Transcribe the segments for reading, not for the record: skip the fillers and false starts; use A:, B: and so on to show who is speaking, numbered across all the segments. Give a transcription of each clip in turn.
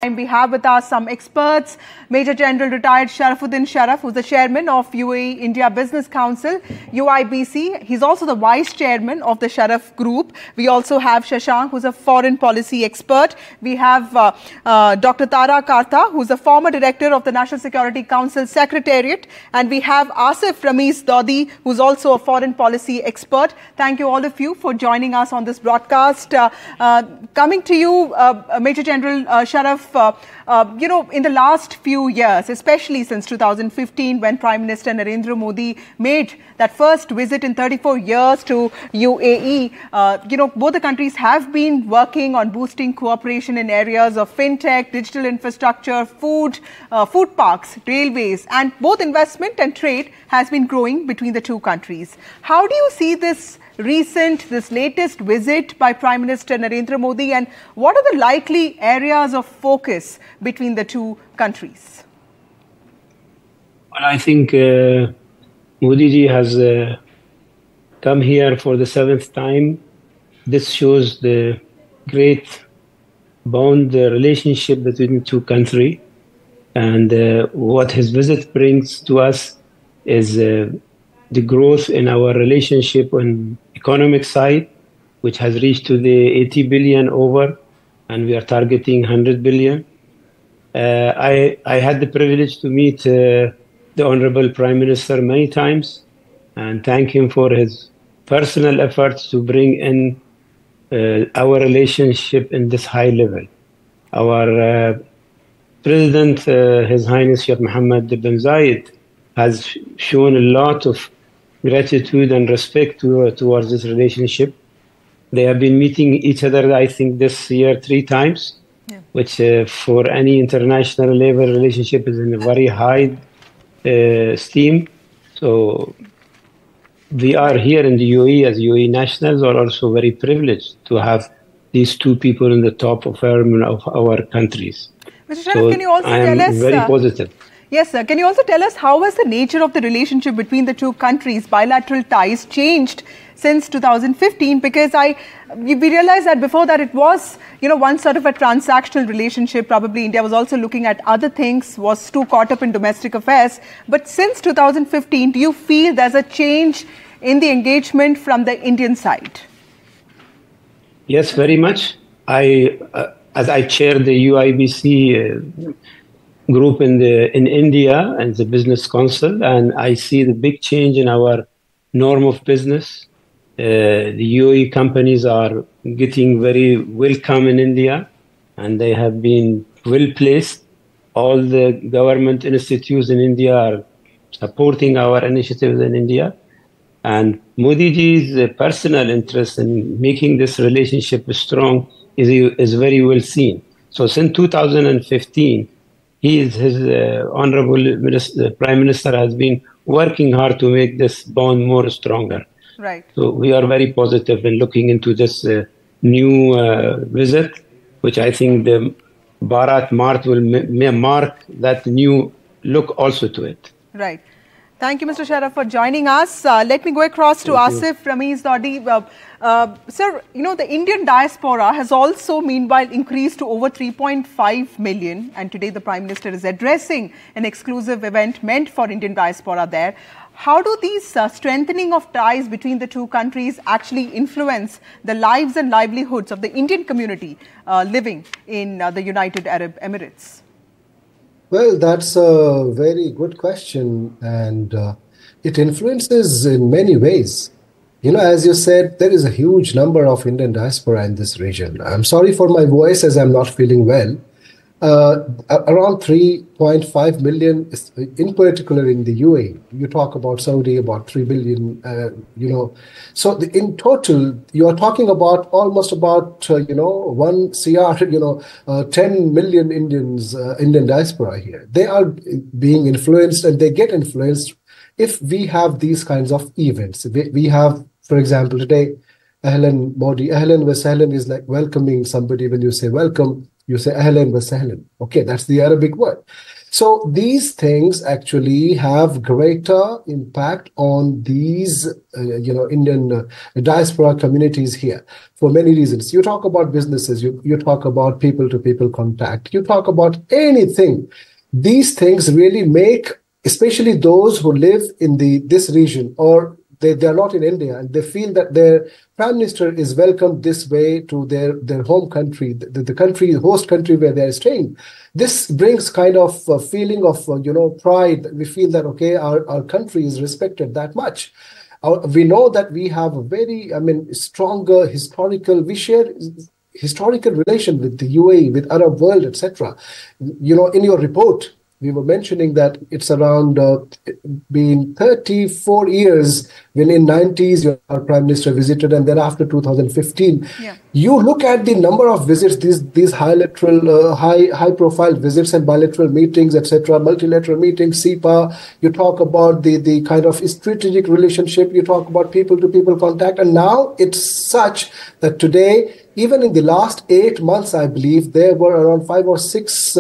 A: We have with us some experts, Major General retired Sharafuddin Sharaf, who's the chairman of UAE India Business Council, UIBC. He's also the vice chairman of the Sharaf Group. We also have Shashank, who's a foreign policy expert. We have Dr. Tara Karta, who's a former director of the National Security Council Secretariat. And we have Asif Ramiz Dodi, who's also a foreign policy expert. Thank you all of you for joining us on this broadcast. Coming to you, Major General Sharaf, in the last few years, especially since 2015, when Prime Minister Narendra Modi made that first visit in 34 years to UAE, both the countries have been working on boosting cooperation in areas of fintech, digital infrastructure, food parks, railways, and both investment and trade has been growing between the two countries. How do you see this latest visit by Prime Minister Narendra Modi, and what are the likely areas of focus between the two countries?
B: Well, I think Modi ji has come here for the 7th time. This shows the great bond, the relationship between the two countries. And what his visit brings to us is the growth in our relationship on economic side, which has reached to the 80 billion over, and we are targeting 100 billion. I had the privilege to meet the Honorable Prime Minister many times and thank him for his personal efforts to bring in our relationship in this high level. Our President, His Highness Sheikh Mohammed bin Zayed, has shown a lot of gratitude and respect towards this relationship. They have been meeting each other, I think, this year 3 times, which for any international level relationship is in a very high esteem. So we are here in the UAE as UAE nationals are also very privileged to have these two people in the top of our countries.
A: Mr. Sharaf, can you also tell us?
B: Very positive.
A: Yes, sir. Can you also tell us how has the nature of the relationship between the two countries, bilateral ties, changed since 2015? Because we realized that before that it was, one sort of a transactional relationship. Probably India was also looking at other things, was too caught up in domestic affairs. But since 2015, do you feel there's a change in the engagement from the Indian side?
B: Yes, very much. As I chair the UIBC group in India and the Business Council, and I see the big change in our norm of business. The UAE companies are getting very welcome in India, and they have been well placed. All the government institutes in India are supporting our initiatives in India, and Modi ji's personal interest in making this relationship strong is very well seen. So since 2015, his Honorable Prime Minister has been working hard to make this bond more stronger.
A: Right.
B: So we are very positive in looking into this new visit, which I think the Bharat Mart will mark that new look also to it.
A: Right. Thank you, Mr. Sharaf, for joining us. Let me go across to Asif Ramiz Dodi. Sir, the Indian diaspora has also meanwhile increased to over 3.5 million. And today the Prime Minister is addressing an exclusive event meant for Indian diaspora there. How do these strengthening of ties between the two countries actually influence the lives and livelihoods of the Indian community living in the United Arab Emirates?
C: Well, that's a very good question, and it influences in many ways. As you said, there is a huge number of Indian diaspora in this region. I'm sorry for my voice as I'm not feeling well. Around 3.5 million, in particular in the UAE. You talk about Saudi, about 3 billion, So in total, you are talking about almost about, 1 CR, 10 million Indians, Indian diaspora here. They are being influenced, and they get influenced if we have these kinds of events. We have, for example, today, Ahlan Modi. Ahlan wa sahlan is like welcoming somebody. When you say welcome, you say Ahlan wa sahlan. Okay, that's the Arabic word. So these things actually have greater impact on these, Indian diaspora communities here for many reasons. You talk about businesses, you talk about people-to-people contact, you talk about anything. These things really make, especially those who live in this region, or they are not in India, and they feel that their prime minister is welcomed this way to their home country, the country, host country where they are staying. This brings kind of a feeling of pride. We feel that okay, our country is respected that much. We know that we have a very, stronger historical. We share historical relation with the UAE, with Arab world, etc. In your report, we were mentioning that it's around being 34 years when in 90s your prime minister visited, and then after 2015.
A: Yeah.
C: You look at the number of visits, these bilateral, high profile visits and bilateral meetings, etc., multilateral meetings, CEPA. You talk about the kind of strategic relationship. You talk about people-to-people contact, and now it's such that today, even in the last 8 months, I believe there were around 5 or 6,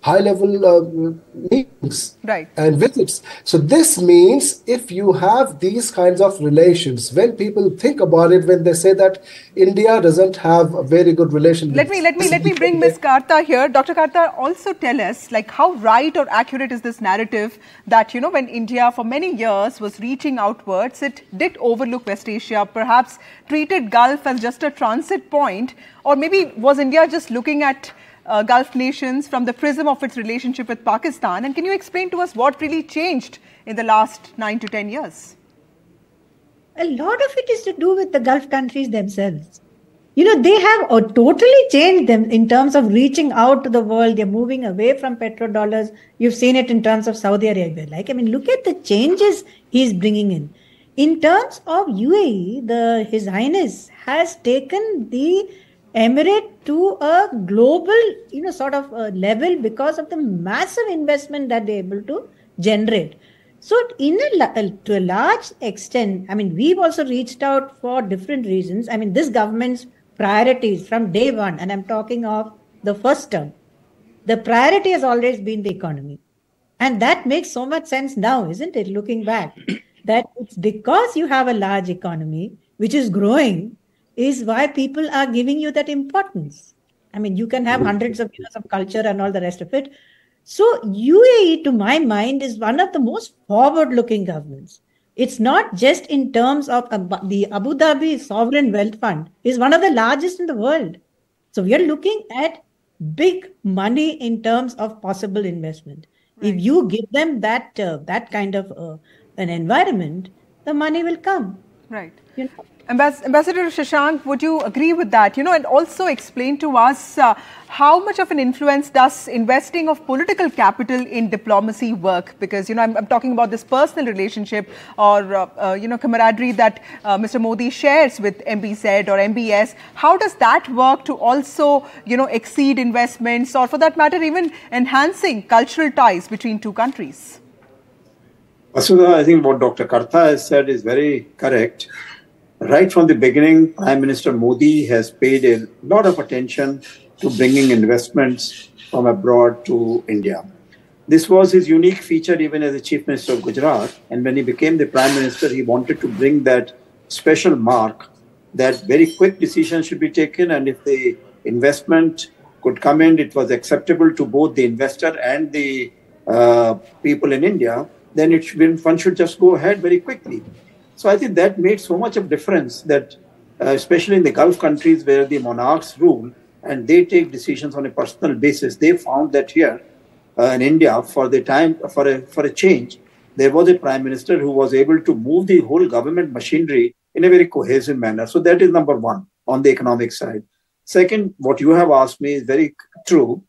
C: high-level meetings and visits. So this means if you have these kinds of relations, when people think about it, when they say that India doesn't have a very good relation.
A: Let me bring Ms. Karta here. Dr. Karta, also tell us, like, how right or accurate is this narrative that, when India for many years was reaching outwards, it did overlook West Asia, perhaps treated Gulf as just a transit point, or maybe was India just looking at Gulf nations from the prism of its relationship with Pakistan? And can you explain to us what really changed in the last 9 to 10 years?
D: A lot of it is to do with the Gulf countries themselves. They have totally changed them in terms of reaching out to the world. They're moving away from petrodollars. You've seen it in terms of Saudi Arabia. Look at the changes he's bringing in. In terms of UAE, His Highness has taken the Emirate to a global, sort of level because of the massive investment that they're able to generate. So to a large extent, we've also reached out for different reasons. This government's priorities from day one, and I'm talking of the first term, the priority has always been the economy. And that makes so much sense now, isn't it? Looking back, that it's because you have a large economy, which is growing, is why people are giving you that importance. You can have hundreds of years of culture and all the rest of it. So UAE, to my mind, is one of the most forward-looking governments. It's not just in terms of the Abu Dhabi Sovereign Wealth Fund is one of the largest in the world. So we are looking at big money in terms of possible investment. Right. If you give them that kind of an environment, the money will come.
A: Right. Ambassador Shashank, would you agree with that? And also explain to us how much of an influence does investing of political capital in diplomacy work? Because, I'm talking about this personal relationship or, camaraderie that Mr. Modi shares with MBZ or MBS. How does that work to also, exceed investments or, for that matter, even enhancing cultural ties between two countries?
E: Vasudha, I think what Dr. Karta has said is very correct. Right from the beginning, Prime Minister Modi has paid a lot of attention to bringing investments from abroad to India. This was his unique feature even as the Chief Minister of Gujarat. And when he became the Prime Minister, he wanted to bring that special mark that very quick decisions should be taken. And if the investment could come in, it was acceptable to both the investor and the people in India, then one should just go ahead very quickly. So I think that made so much of difference that, especially in the Gulf countries where the monarchs rule and they take decisions on a personal basis, they found that here in India, for a change, there was a prime minister who was able to move the whole government machinery in a very cohesive manner. So that is number one on the economic side. Second, what you have asked me is very true,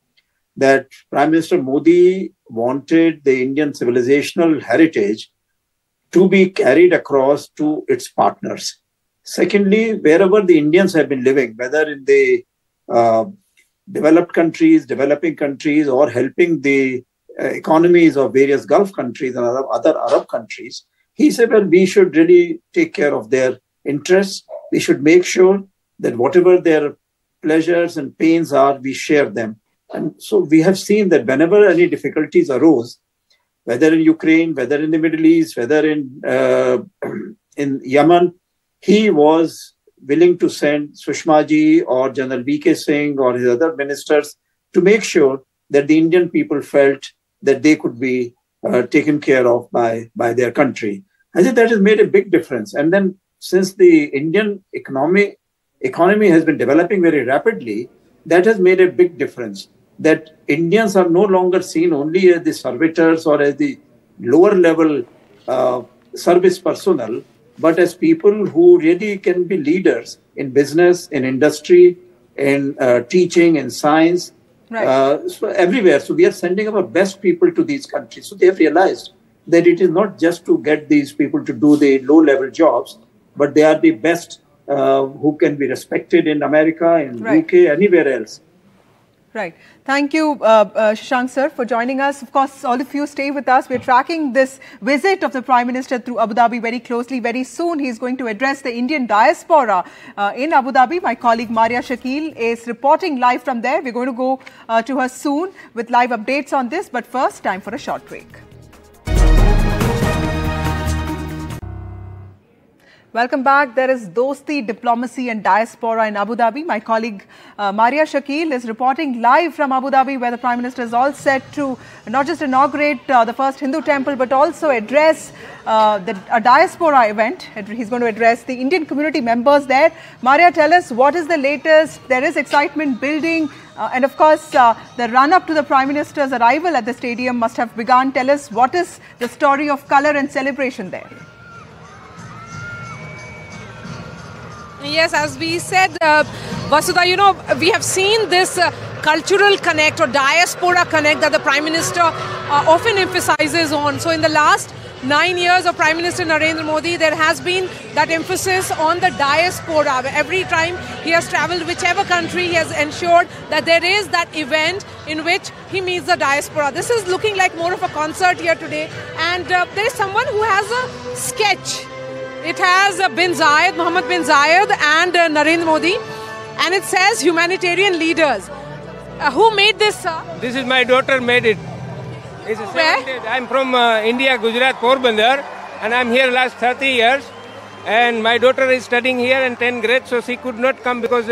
E: that Prime Minister Modi wanted the Indian civilizational heritage to be carried across to its partners. Secondly, wherever the Indians have been living, whether in the developed countries, developing countries, or helping the economies of various Gulf countries and other Arab countries, he said, well, we should really take care of their interests. We should make sure that whatever their pleasures and pains are, we share them. And so we have seen that whenever any difficulties arose, whether in Ukraine, whether in the Middle East, whether in Yemen, he was willing to send Sushma ji or General V.K. Singh or his other ministers to make sure that the Indian people felt that they could be taken care of by their country. I think that has made a big difference. And then since the Indian economy has been developing very rapidly, that has made a big difference. That Indians are no longer seen only as the servitors or as the lower level service personnel, but as people who really can be leaders in business, in industry, in teaching, in science, so everywhere. So we are sending our best people to these countries. So they have realized that it is not just to get these people to do the low-level jobs, but they are the best who can be respected in America, in UK, anywhere else.
A: Right. Thank you, Shashank sir, for joining us. Of course, all of you stay with us. We're tracking this visit of the Prime Minister through Abu Dhabi very closely. Very soon, he's going to address the Indian diaspora in Abu Dhabi. My colleague Maria Shakil is reporting live from there. We're going to go to her soon with live updates on this. But first, time for a short break. Welcome back. There is Dosti, Diplomacy and Diaspora in Abu Dhabi. My colleague Maria Shakil is reporting live from Abu Dhabi, where the Prime Minister is all set to not just inaugurate the first Hindu temple, but also address a diaspora event. He's going to address the Indian community members there. Maria, tell us, what is the latest? There is excitement building. And of course, the run-up to the Prime Minister's arrival at the stadium must have begun. Tell us, what is the story of colour and celebration there?
F: Yes, as we said, Vasudha, we have seen this cultural connect or diaspora connect that the Prime Minister often emphasizes on. So in the last 9 years of Prime Minister Narendra Modi, there has been that emphasis on the diaspora. Every time he has travelled, whichever country, he has ensured that there is that event in which he meets the diaspora. This is looking like more of a concert here today. And there is someone who has a sketch. It has Mohammed bin Zayed and Narendra Modi, and it says humanitarian leaders. Who made this, sir?
G: This is my daughter made it.
F: Where?
G: I'm from India, Gujarat, Porbandar, and I'm here last 30 years. And my daughter is studying here in 10th grade, so she could not come because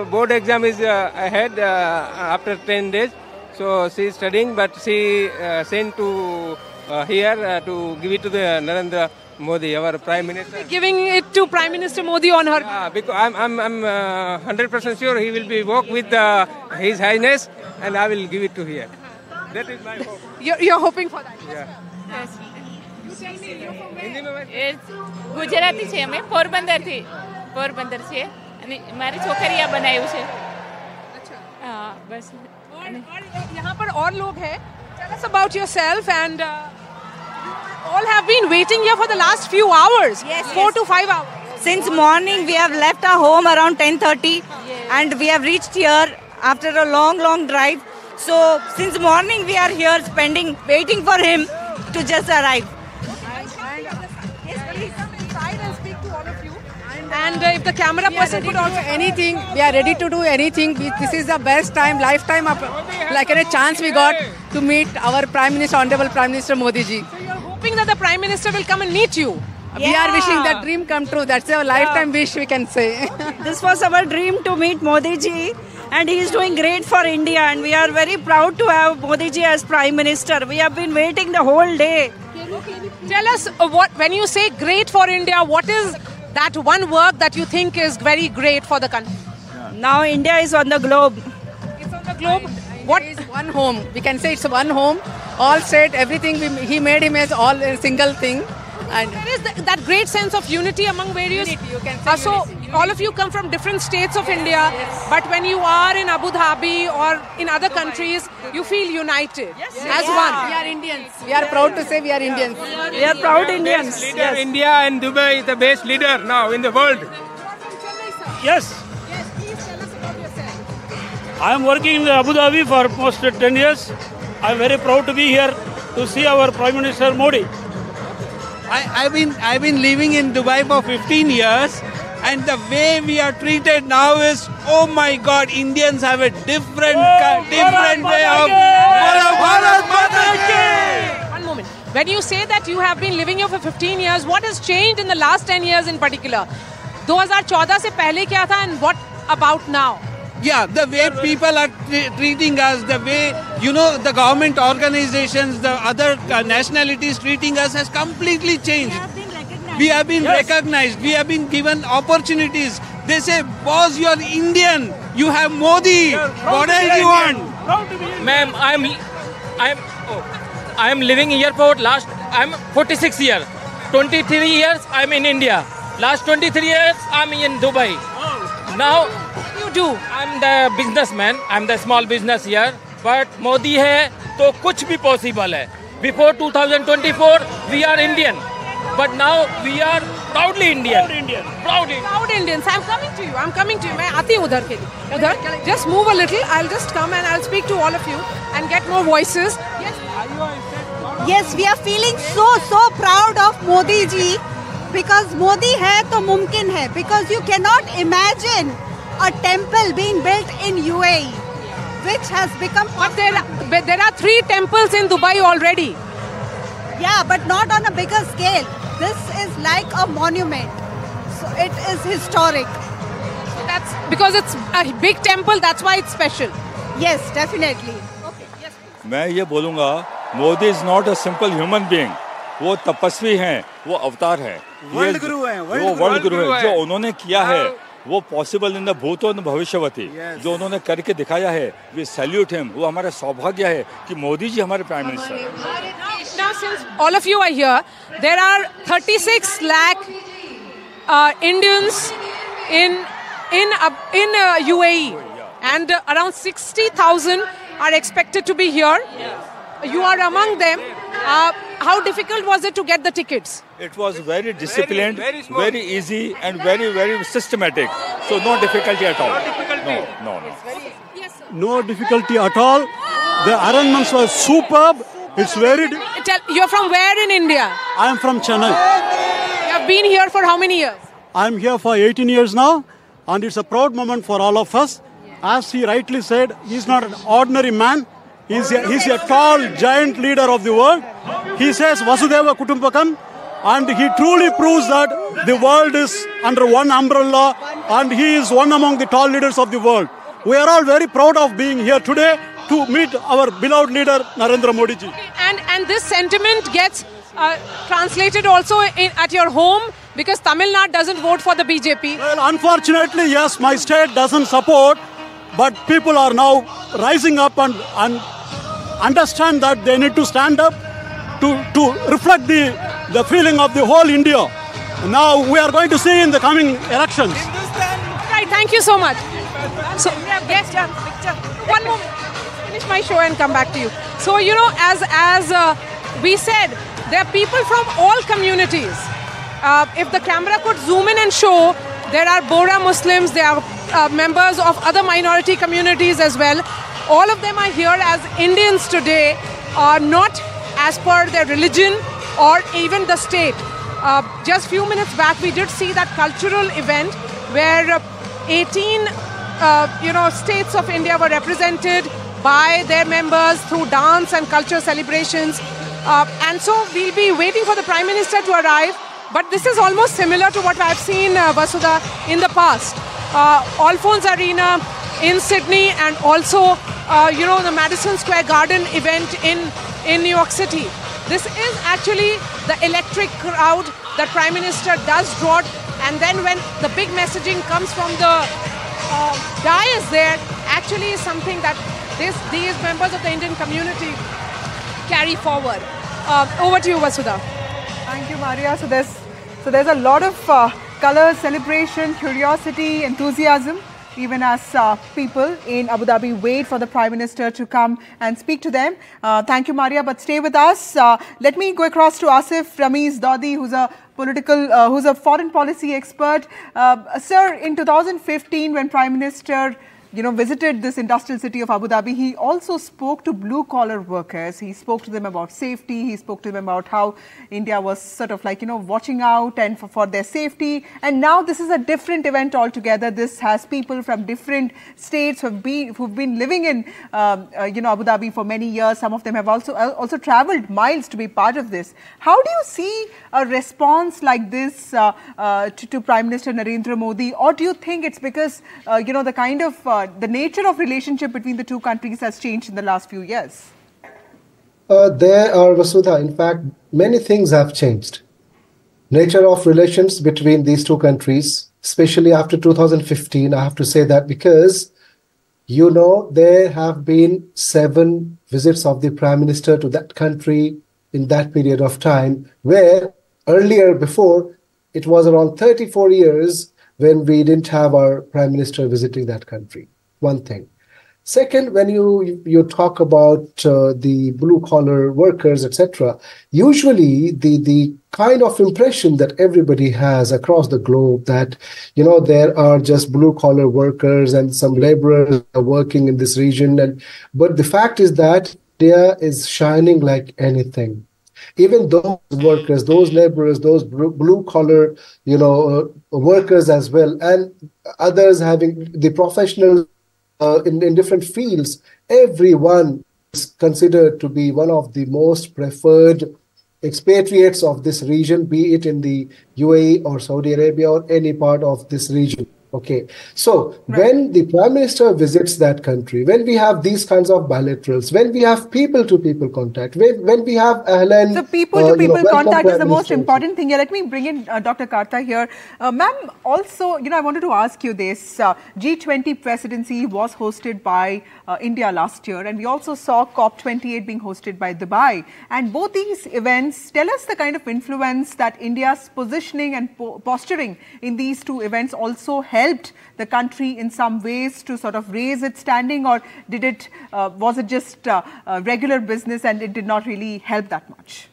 G: board exam is ahead after 10 days. So she is studying, but she sent to here to give it to the Narendra Modi, our Prime Minister.
F: Giving it to Prime Minister Modi on her.
G: Yeah, because I'm 100% sure he will be walk with His Highness, and I will give it to here. That is my hope.
F: You're hoping for that?
G: Yeah.
H: Yes.
F: You tell me, you're from where?
H: Gujarati છે અમે પોરબંદર છે અને મારી છોકરીએ બનાવ્યું છે. હા બસ.
F: और यहाँ पर और लोग हैं. Tell us about yourself, and all have been waiting here for the last few hours.
I: Yes,
F: 4 to 5 hours.
I: Since morning we have left our home around 10:30 and we have reached here after a long drive. So since morning we are here waiting for him to just arrive.
F: And if the camera person could also
J: anything, we are ready to do anything. This is the best time, lifetime, like a chance we got to meet our Prime Minister, Honorable Prime Minister Modi ji.
F: So you're hoping that the Prime Minister will come and meet you.
J: Yeah. We are wishing that dream come true. That's our lifetime wish, we can say.
I: This was our dream to meet Modi ji, and he is doing great for India, and we are very proud to have Modi ji as Prime Minister. We have been waiting the whole day.
F: Tell us, when you say great for India, what is that one work that you think is very great for the country?
I: Now India is on the globe.
F: It's on the globe.
J: What is one home? We can say it's one home. All set, everything. He made him as all a single thing. And
F: there is that great sense of unity among various.
J: Unity, you can say
F: so unity. All of you come from different states of India, but when you are in Abu Dhabi or in other countries, you feel united as one.
J: We are Indians. We are proud to say we are Indians.
I: We are proud Indians.
G: Leader, India and Dubai is the best leader now in the world.
K: Yes.
F: Please tell us about yourself.
K: I am working in Abu Dhabi for almost 10 years. I am very proud to be here to see our Prime Minister Modi.
L: I've been living in Dubai for 15 years, And the way we are treated now is, oh my God, Indians have a different way of Bharat Mata Ki!
F: One moment. When you say that you have been living here for 15 years, what has changed in the last 10 years in particular? 2014 से पहले क्या था and what about now?
L: Yeah, the way people are treating us, the way, the government organizations, the other nationalities treating us has completely changed. We have been recognized. We have been given opportunities. They say, boss, you are Indian. You have Modi. What else you want?
M: Ma'am, I am living here for I'm 46 years. 23 years I'm in India. Last 23 years I'm in Dubai. Now,
F: what do you do?
M: I'm the businessman. I'm the small business here. But Modi hai, to kuch bhi possible hai. Before 2024, we are Indian. But now we are proudly Indian. Proud
F: Indians. I'm coming to you. मैं आती हूँ उधर के लिए. उधर. Just move a little. I'll just come and I'll speak to all of you and get more voices.
N: Yes, we are feeling so proud of Modi ji, because Modi hai to mumkin hai, because you cannot imagine a temple being built in UAE, which has become.
F: But there are 3 temples in Dubai already.
N: Yeah, but not on a bigger scale. This is like a monument. So it is historic.
F: So that's because it's a big temple, that's why it's special.
N: Yes, definitely.
F: Okay, yes, please.
O: मैं ये बोलूँगा, Modi is not a simple human being. वो तपस्वी हैं, वो अवतार हैं.
L: World गुरु हैं,
O: वो वर्ल्ड गुरु हैं. जो उन्होंने किया है, वो पॉसिबल इन द भूतो और भविष्यवती. जो उन्होंने करके दिखाया है, we salute him. वो हमारा सौभाग्य है कि मोदी जी हमारे प्राइम मिनिस्टर हैं.
F: Now, since all of you are here, there are 36 lakh Indians in UAE, and around 60,000 are expected to be here. You are among them. How difficult was it to get the tickets?
O: It was very disciplined, very easy, and very systematic. So no difficulty at all. No.
P: No difficulty at all. The arrangements were superb. It's very.
F: You're from where in India?
P: I am from Chennai.
F: You have been here for how many years?
P: I'm here for 18 years now, and it's a proud moment for all of us. As he rightly said, he's not an ordinary man. He's a tall, giant leader of the world. He says Vasudeva Kutumbakam, and he truly proves that the world is under one umbrella, and he is one among the tall leaders of the world. We are all very proud of being here today to meet our beloved leader Narendra Modi ji.
F: And this sentiment gets translated also at your home, because Tamil Nadu doesn't vote for the BJP.
P: Well, unfortunately, yes, my state doesn't support, but people are now rising up and understand that they need to stand up to reflect the feeling of the whole India. Now we are going to see in the coming elections.
F: Right, thank you so much. So, yes, one more. Finish my show and come back to you. So, as we said, there are people from all communities. If the camera could zoom in and show, there are Bora Muslims, there are members of other minority communities as well. All of them are here as Indians today, not as per their religion or even the state. Just few minutes back, we did see that cultural event where 18 states of India were represented by their members through dance and culture celebrations. And so we'll be waiting for the Prime Minister to arrive. But this is almost similar to what I've seen, Vasudha, in the past. Alphonse Arena in Sydney, and also, the Madison Square Garden event in New York City. This is actually the electric crowd that Prime Minister does draw. And then when the big messaging comes from the dais there, actually is something that these members of the Indian community carry forward. Over to you, Vasudha.
A: Thank you, Maria. So there's a lot of color, celebration, curiosity, enthusiasm, even as people in Abu Dhabi wait for the Prime Minister to come and speak to them. Thank you, Maria, but stay with us. Let me go across to Asif Ramiz Dodi, who's a foreign policy expert. Sir, in 2015, when Prime Minister visited this industrial city of Abu Dhabi, he also spoke to blue-collar workers. He spoke to them about safety. He spoke to them about how India was sort of like, watching out and for their safety. And now this is a different event altogether. This has people from different states who've been living in, Abu Dhabi for many years. Some of them have also traveled miles to be part of this. How do you see a response like this to Prime Minister Narendra Modi? Or do you think it's because, the kind of the nature of relationship between the two countries has changed in the last few years?
C: There are, Vasudha, in fact, many things have changed. Nature of relations between these two countries, especially after 2015, I have to say that because, there have been 7 visits of the Prime Minister to that country in that period of time, where earlier, before, it was around 34 years when we didn't have our Prime Minister visiting that country. One thing. Second, when you talk about the blue-collar workers, etc., usually the kind of impression that everybody has across the globe that, there are just blue-collar workers and some laborers are working in this region. But the fact is that India is shining like anything. Even those workers, those laborers, those blue-collar, workers as well, and others having the professional in different fields, everyone is considered to be one of the most preferred expatriates of this region, be it in the UAE or Saudi Arabia or any part of this region. Okay, so when the Prime Minister visits that country, when we have these kinds of bilaterals, when we have people-to-people contact, when we have Ahlan...
A: So people-to-people contact is the most important thing here. Let me bring in Dr. Karta here. Ma'am, also, I wanted to ask you this. G20 presidency was hosted by India last year, and we also saw COP28 being hosted by Dubai. And both these events tell us the kind of influence that India's positioning and posturing in these two events also helped the country in some ways to sort of raise its standing, or was it just regular business and it did not really help that much?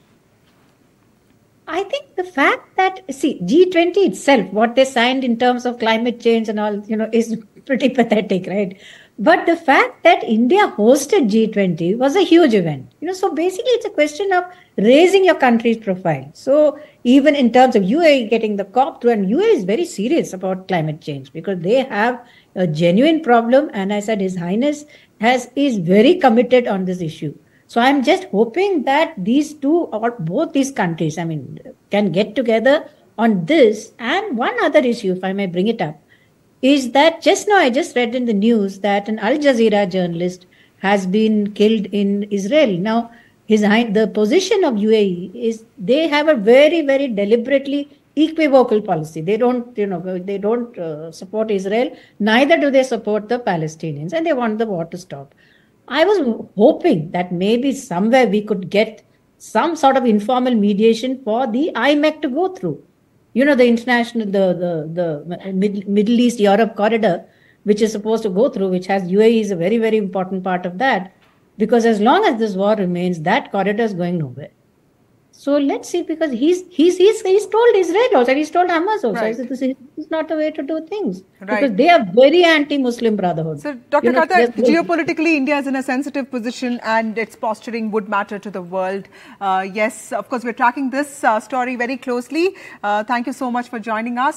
D: I think the fact that, G20 itself, what they signed in terms of climate change and all, is pretty pathetic, right? But the fact that India hosted G20 was a huge event. So basically it's a question of raising your country's profile. So even in terms of UAE getting the COP through, and UAE is very serious about climate change because they have a genuine problem. And I said His Highness is very committed on this issue. So I'm just hoping that these two or both these countries, can get together on this. And one other issue, if I may bring it up, is that just now I just read in the news that an Al Jazeera journalist has been killed in Israel. Now, the position of UAE is they have a very, very deliberately equivocal policy. They don't, support Israel. Neither do they support the Palestinians, and they want the war to stop. I was hoping that maybe somewhere we could get some sort of informal mediation for the IMEC to go through. The international, the Middle East Europe corridor, which is supposed to go through, which has UAE is a very, very important part of that, because as long as this war remains, that corridor is going nowhere. So let's see, because he's told Israel also, he's told Hamas also, this is not the way to do things, because they are very anti-Muslim brotherhood.
A: So, Dr. Karta, geopolitically, India is in a sensitive position and its posturing would matter to the world. Yes, of course, we're tracking this story very closely. Thank you so much for joining us.